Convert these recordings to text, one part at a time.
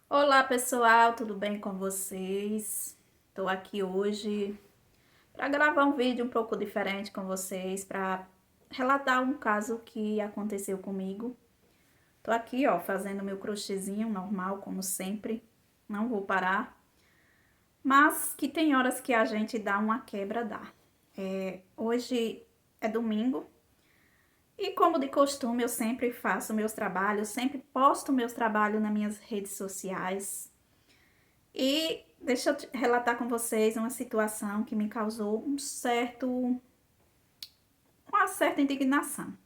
Olá pessoal, tudo bem com vocês? Estou aqui hoje para gravar um vídeo um pouco diferente com vocês, para relatar um caso que aconteceu comigo. Estou aqui, ó, fazendo meu crochêzinho normal, como sempre, não vou parar, mas que tem horas que a gente dá uma quebra, dá. Hoje é domingo e, como de costume, eu sempre faço meus trabalhos, sempre posto meus trabalhos nas minhas redes sociais. E deixa eu relatar com vocês uma situação que me causou uma certa indignação.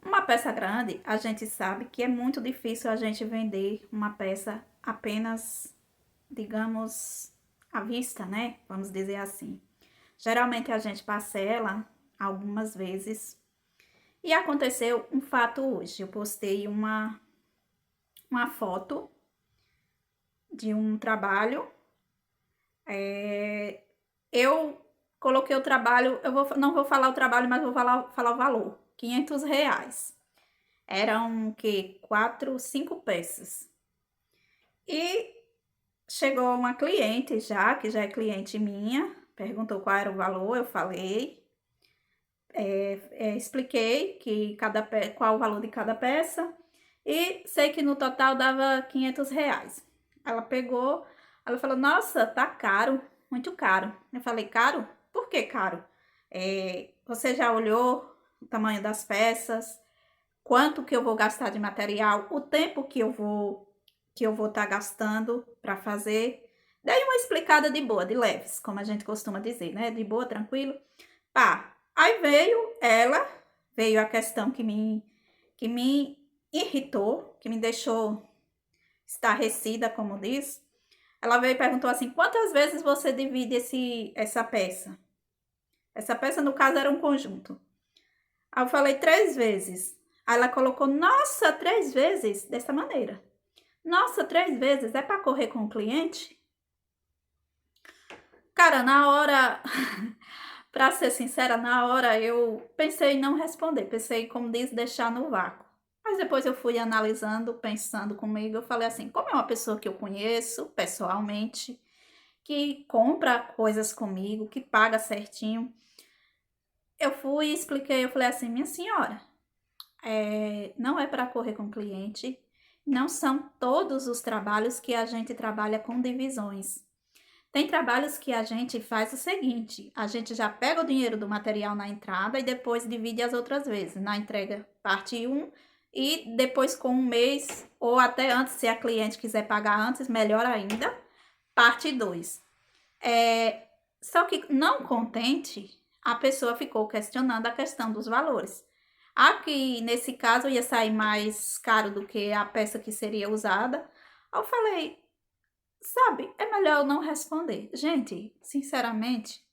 Uma peça grande, a gente sabe que é muito difícil a gente vender uma peça apenas, digamos, à vista, né? Vamos dizer assim. Geralmente a gente parcela algumas vezes. E aconteceu um fato hoje. Eu postei uma foto de um trabalho. Eu coloquei o trabalho, não vou falar o trabalho, mas vou falar o valor, R$ 500. Eram, que, 4, 5 peças. E chegou uma cliente já, que já é cliente minha, perguntou qual era o valor, eu falei, expliquei que qual o valor de cada peça e sei que no total dava R$ 500. Ela pegou, ela falou, nossa, tá caro, muito caro. Eu falei, caro? Por que caro? Você já olhou o tamanho das peças? Quanto que eu vou gastar de material? O tempo que eu vou estar gastando para fazer? Dei uma explicada de boa, de leves, como a gente costuma dizer, né? De boa, tranquilo. Pá, aí veio a questão que me irritou, que me deixou estarrecida, como diz. Ela veio e perguntou assim: quantas vezes você divide essa peça? Essa peça, no caso, era um conjunto. Aí eu falei 3 vezes. Aí ela colocou: nossa, 3 vezes? Dessa maneira. Nossa, 3 vezes? É para correr com o cliente? Cara, na hora, para ser sincera, na hora eu pensei em não responder. Pensei, como diz, deixar no vácuo. Mas depois eu fui analisando, pensando comigo. Eu falei assim: como é uma pessoa que eu conheço pessoalmente, que compra coisas comigo, que paga certinho. Eu fui e expliquei, eu falei assim, minha senhora, não é para correr com o cliente, não são todos os trabalhos que a gente trabalha com divisões. Tem trabalhos que a gente faz o seguinte, a gente já pega o dinheiro do material na entrada e depois divide as outras vezes, na entrega parte um e depois com um mês, ou até antes, se a cliente quiser pagar antes, melhor ainda, parte 2. Só que, não contente, a pessoa ficou questionando a questão dos valores. Aqui, nesse caso, ia sair mais caro do que a peça que seria usada. Eu falei, sabe, é melhor eu não responder. Gente, sinceramente,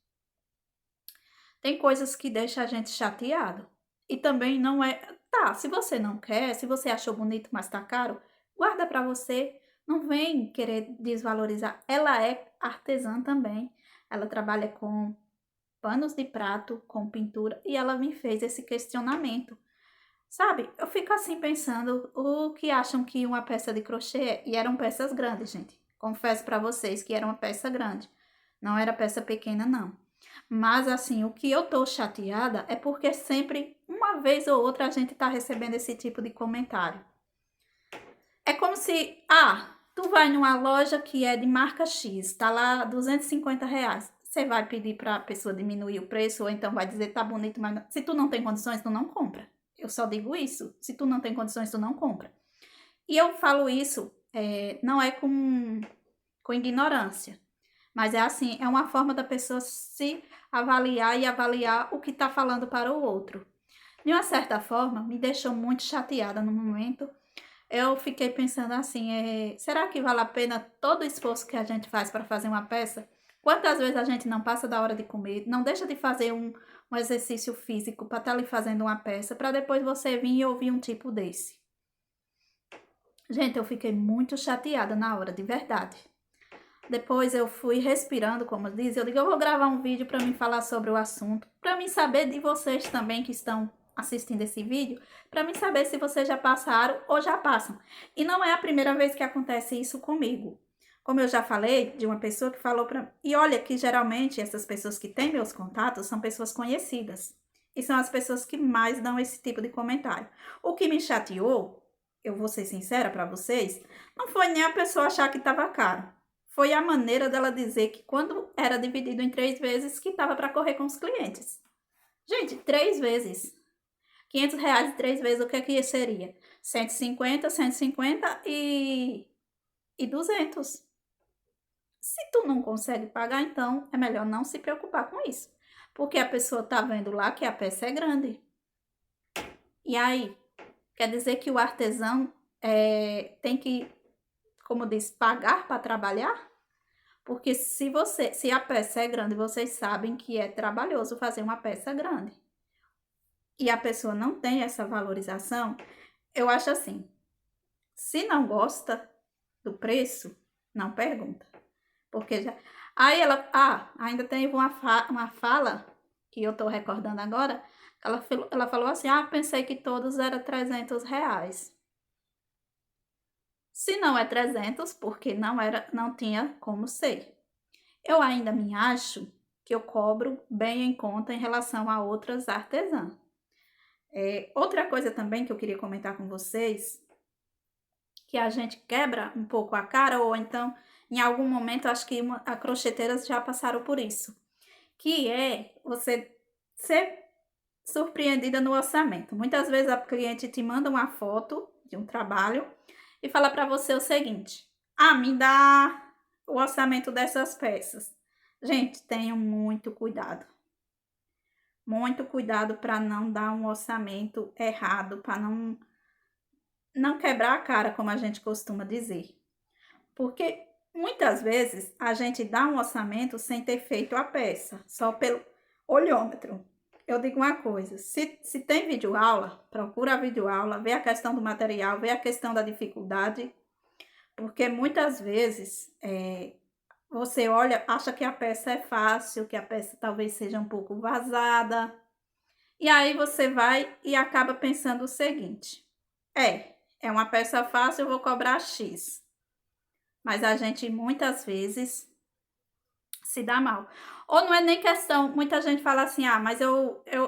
tem coisas que deixam a gente chateado. E também não é. Tá, se você não quer, se você achou bonito, mas tá caro, guarda pra você. Não vem querer desvalorizar. Ela é artesã também. Ela trabalha com panos de prato, com pintura, e ela me fez esse questionamento. Sabe, eu fico assim pensando o que acham que uma peça de crochê é. E eram peças grandes, gente. Confesso pra vocês que era uma peça grande. Não era peça pequena, não. Mas assim, o que eu tô chateada é porque sempre, uma vez ou outra, a gente tá recebendo esse tipo de comentário. É como se, tu vai numa loja que é de marca X, tá lá R$ 250. Você vai pedir pra pessoa diminuir o preço, ou então vai dizer, tá bonito, mas se tu não tem condições, tu não compra. Eu só digo isso. Se tu não tem condições, tu não compra. E eu falo isso, não é com ignorância. Mas é assim, é uma forma da pessoa se avaliar e avaliar o que está falando para o outro. De uma certa forma, me deixou muito chateada no momento. Eu fiquei pensando assim, será que vale a pena todo o esforço que a gente faz para fazer uma peça? Quantas vezes a gente não passa da hora de comer, não deixa de fazer um exercício físico para estar ali fazendo uma peça, para depois você vir e ouvir um tipo desse? Gente, eu fiquei muito chateada na hora, de verdade. Depois eu fui respirando, como diz, eu digo, eu vou gravar um vídeo para mim falar sobre o assunto, para mim saber de vocês também que estão assistindo esse vídeo para mim saber se vocês já passaram ou já passam. E não é a primeira vez que acontece isso comigo. Como eu já falei, de uma pessoa que falou para mim. E olha que geralmente essas pessoas que têm meus contatos são pessoas conhecidas. E são as pessoas que mais dão esse tipo de comentário. O que me chateou, eu vou ser sincera para vocês, não foi nem a pessoa achar que estava caro. Foi a maneira dela dizer que quando era dividido em 3 vezes, que estava para correr com os clientes. Gente, 3 vezes. R$ 500 3 vezes, o que é que seria? 150, 150 e 200. Se tu não consegue pagar, então é melhor não se preocupar com isso. Porque a pessoa tá vendo lá que a peça é grande. E aí, quer dizer que o artesão tem que, como diz, pagar para trabalhar? Porque se a peça é grande, vocês sabem que é trabalhoso fazer uma peça grande. E a pessoa não tem essa valorização, eu acho assim, se não gosta do preço, não pergunta. Porque já. Aí ela. Ainda teve uma fala que eu tô recordando agora. Ela falou assim: pensei que todos eram R$ 300. Se não é 300, porque não tinha como ser. Eu ainda me acho que eu cobro bem em conta em relação a outras artesãs. Outra coisa também que eu queria comentar com vocês, que a gente quebra um pouco a cara, ou então, em algum momento, acho que as crocheteiras já passaram por isso, que é você ser surpreendida no orçamento. Muitas vezes a cliente te manda uma foto de um trabalho e fala para você o seguinte: me dá o orçamento dessas peças. Gente, tenham muito cuidado. Muito cuidado para não dar um orçamento errado, para não quebrar a cara, como a gente costuma dizer. Porque muitas vezes a gente dá um orçamento sem ter feito a peça, só pelo olhômetro. Eu digo uma coisa, se tem videoaula, procura a videoaula, vê a questão do material, vê a questão da dificuldade, porque muitas vezes você olha, acha que a peça é fácil, que a peça talvez seja um pouco vazada, e aí você vai e acaba pensando o seguinte: é uma peça fácil, eu vou cobrar X. Mas a gente muitas vezes se dá mal. Ou não é nem questão, muita gente fala assim: mas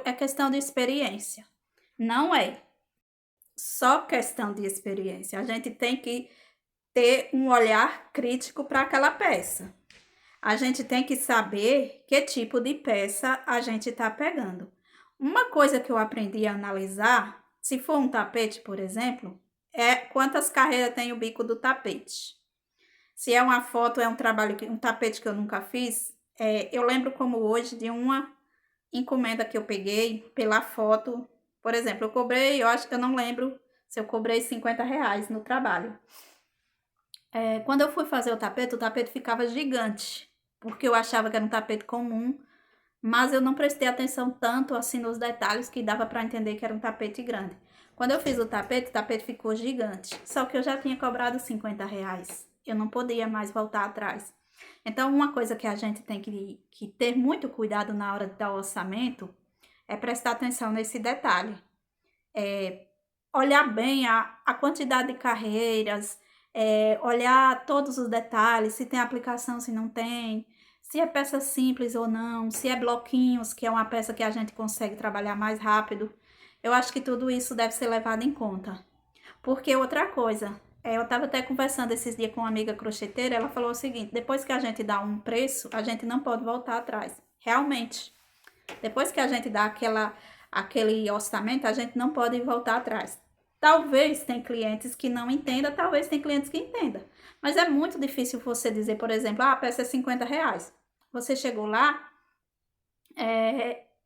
é questão de experiência. Não é só questão de experiência. A gente tem que ter um olhar crítico para aquela peça. A gente tem que saber que tipo de peça a gente está pegando. Uma coisa que eu aprendi a analisar, se for um tapete, por exemplo, é quantas carreiras tem o bico do tapete. Se é uma foto, é um trabalho, um tapete que eu nunca fiz, eu lembro como hoje de uma encomenda que eu peguei pela foto. Por exemplo, eu cobrei, eu não lembro se eu cobrei R$ 50 no trabalho. Quando eu fui fazer o tapete ficava gigante, porque eu achava que era um tapete comum, mas eu não prestei atenção tanto assim nos detalhes que dava para entender que era um tapete grande. Quando eu fiz o tapete ficou gigante, só que eu já tinha cobrado R$ 50. Eu não podia mais voltar atrás. Então, uma coisa que a gente tem que ter muito cuidado na hora de dar o orçamento é prestar atenção nesse detalhe. Olhar bem a quantidade de carreiras, olhar todos os detalhes, se tem aplicação, se não tem, se é peça simples ou não, se é bloquinhos, que é uma peça que a gente consegue trabalhar mais rápido. Eu acho que tudo isso deve ser levado em conta. Porque outra coisa, eu estava até conversando esses dias com uma amiga crocheteira, ela falou o seguinte: depois que a gente dá um preço, a gente não pode voltar atrás. Realmente, depois que a gente dá aquele orçamento, a gente não pode voltar atrás. Talvez tem clientes que não entendam, talvez tem clientes que entendam. Mas é muito difícil você dizer, por exemplo, a peça é R$ 50. Você chegou lá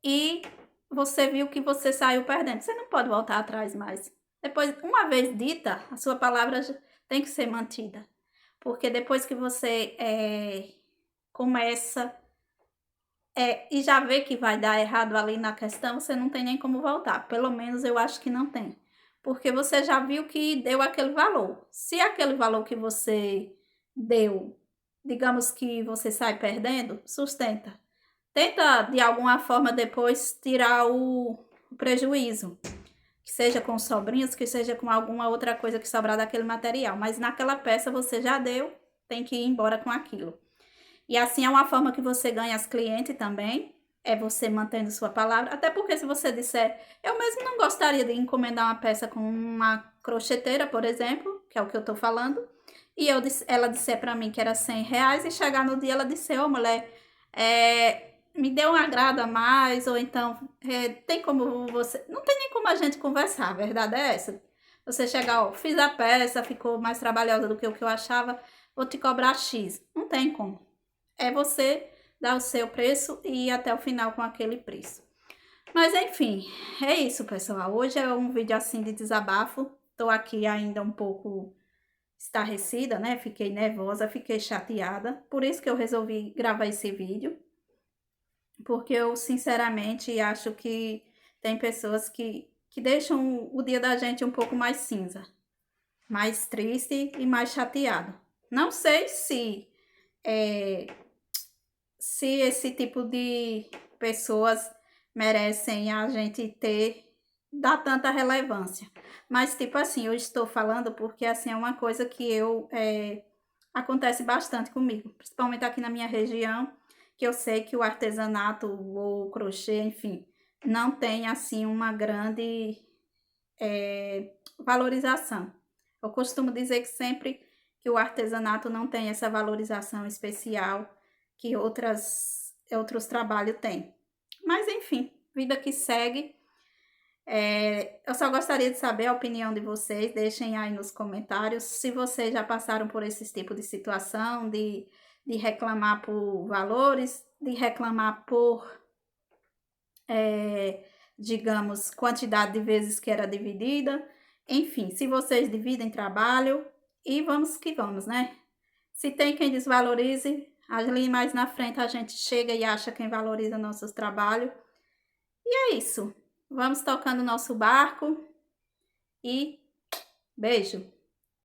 e você viu que você saiu perdendo. Você não pode voltar atrás mais. Depois, uma vez dita, a sua palavra tem que ser mantida. Porque depois que você começa e já vê que vai dar errado ali na questão, você não tem nem como voltar. Pelo menos eu acho que não tem. Porque você já viu que deu aquele valor. Se aquele valor que você deu, digamos que você sai perdendo, sustenta. Tenta de alguma forma depois tirar o prejuízo. Que seja com os sobrinhos, que seja com alguma outra coisa que sobrar daquele material. Mas naquela peça você já deu, tem que ir embora com aquilo. E assim é uma forma que você ganha as clientes também, é você mantendo sua palavra. Até porque se você disser, eu mesmo não gostaria de encomendar uma peça com uma crocheteira, por exemplo, que é o que eu tô falando, e ela disser pra mim que era R$ 100 e chegar no dia ela disser, ô mulher, me deu um agrado a mais, ou então, tem como você... Não tem nem como a gente conversar, a verdade é essa. Você chegar, ó, fiz a peça, ficou mais trabalhosa do que o que eu achava, vou te cobrar X. Não tem como. É você dar o seu preço e ir até o final com aquele preço. Mas enfim, é isso, pessoal. Hoje é um vídeo assim de desabafo. Tô aqui ainda um pouco estarrecida, né? Fiquei nervosa, fiquei chateada. Por isso que eu resolvi gravar esse vídeo. Porque eu, sinceramente, acho que tem pessoas que deixam o dia da gente um pouco mais cinza. Mais triste e mais chateado. Não sei se esse tipo de pessoas merecem a gente dar tanta relevância. Mas, tipo assim, eu estou falando porque, assim, é uma coisa que acontece bastante comigo, principalmente aqui na minha região, que eu sei que o artesanato ou o crochê, enfim, não tem, assim, uma grande valorização. Eu costumo dizer que sempre que o artesanato não tem essa valorização especial que outros trabalhos têm. Mas, enfim, vida que segue. Eu só gostaria de saber a opinião de vocês, deixem aí nos comentários se vocês já passaram por esse tipo de situação, de reclamar por valores, de reclamar por, digamos, quantidade de vezes que era dividida. Enfim, se vocês dividem trabalho, e vamos que vamos, né? Se tem quem desvalorize, ali mais na frente a gente chega e acha quem valoriza nossos trabalhos. E é isso. Vamos tocando nosso barco e beijo!